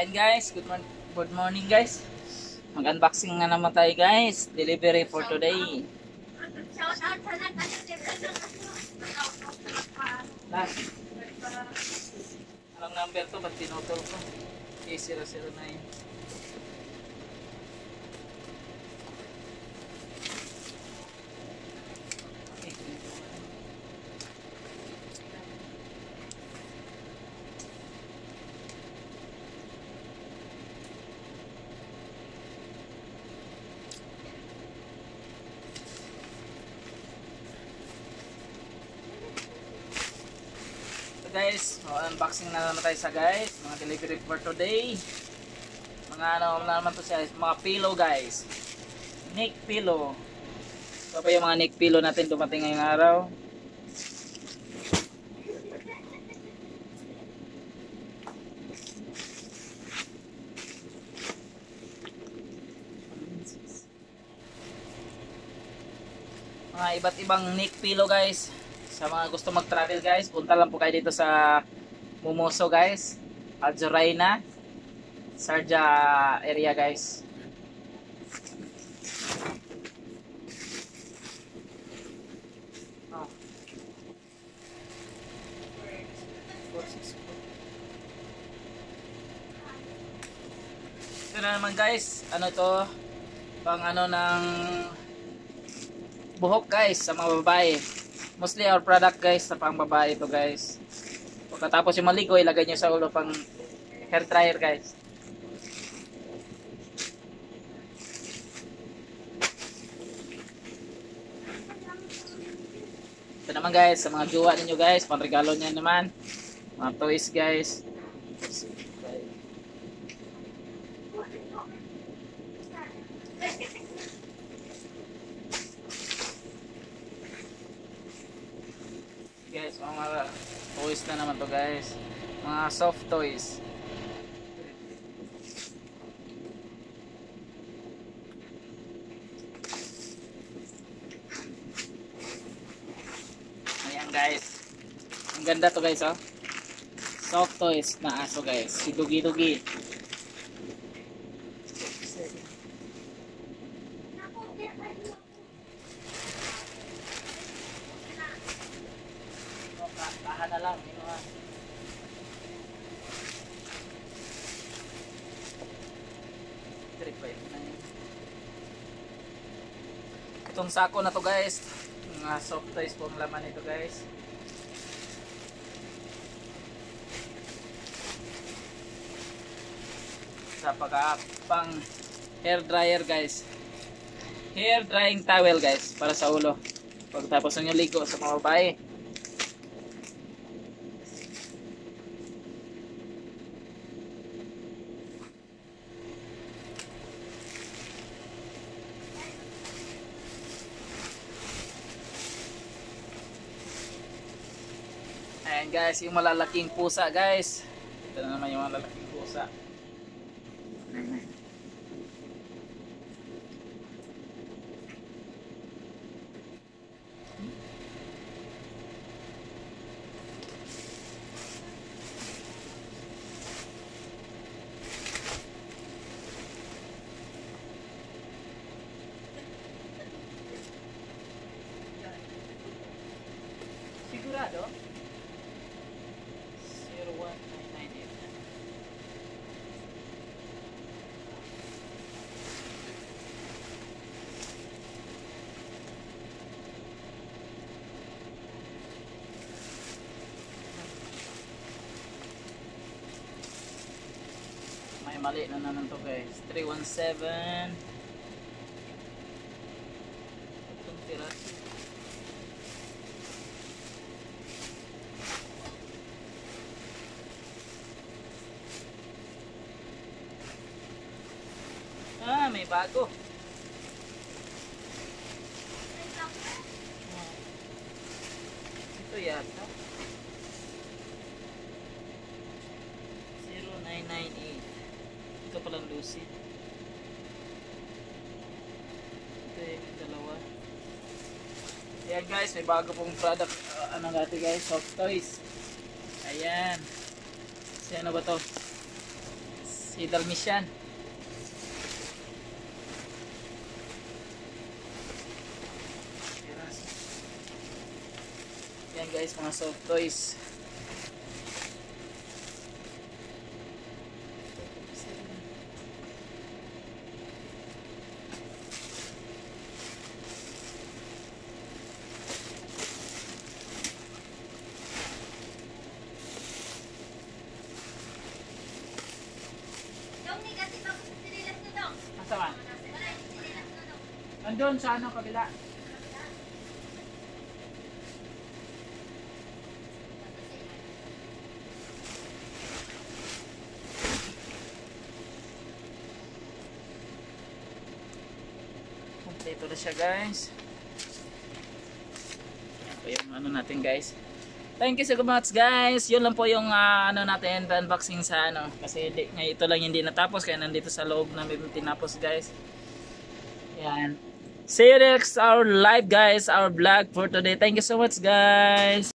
Ayan guys, good morning guys. Mag-unboxing na naman tayo guys. Delivery for today. Last. Anong number to? Ba't pinutol ko? A009. Guys, unboxing na naman tayo sa guys, mga delivery for today. Mga ano naman to siya, mga pillow guys. Neck pillow. Ito pa yung mga neck pillow natin dumating ngayong araw. Mga iba't ibang neck pillow guys. Sa mga gusto mag-travel guys, punta lang po kayo dito sa Mumoso guys, Aljoraina, Sarja area guys. Oh. Ito na naman guys, ano to, pang ano ng buhok guys sa mga babae. Mostly our product guys sa pang babae ito guys. Pagkatapos yung maligo, ilagay nyo sa ulo pang hair dryer guys. Ito naman guys, sa mga jowa ninyo guys, pang regalo nyo naman. Mga toys guys. Guys, mga toys na naman to guys, mga soft toys. Ayan guys, ang ganda to guys, oh. Soft toys na aso guys, si Dugi Dugi. Tahan na lang, ino ha. Itong sako na to guys, mga soft toys po ang laman nito guys. Sa pang hair dryer guys, hair drying towel guys, para sa ulo pagtapos nyo ligo sa mga babae. Ayan guys, yung malalaking pusa guys. Ito na naman yung malalaking pusa. Sigurado? 01998. May mali na naman to guys. 317. Itong tiraso. May bago. Ito yata 0998. Ito palang Lucy. Ito yung dalawa. Ayan guys, may bago pong product. Ano natin guys, soft toys. Ayan. Si ano ba to? Si Si Dalmatian. Yan guys, mga soft toys. Asa man? Andun sa ano kabila. Kompleto na siya guys. Yan po yung ano natin guys. Thank you so much guys. Yun lang po yung ano natin, unboxing sa ano. Kasi ito lang hindi natapos. Kaya nandito sa loob namin tinapos guys. Yan. See you next our live guys. Our vlog for today. Thank you so much guys.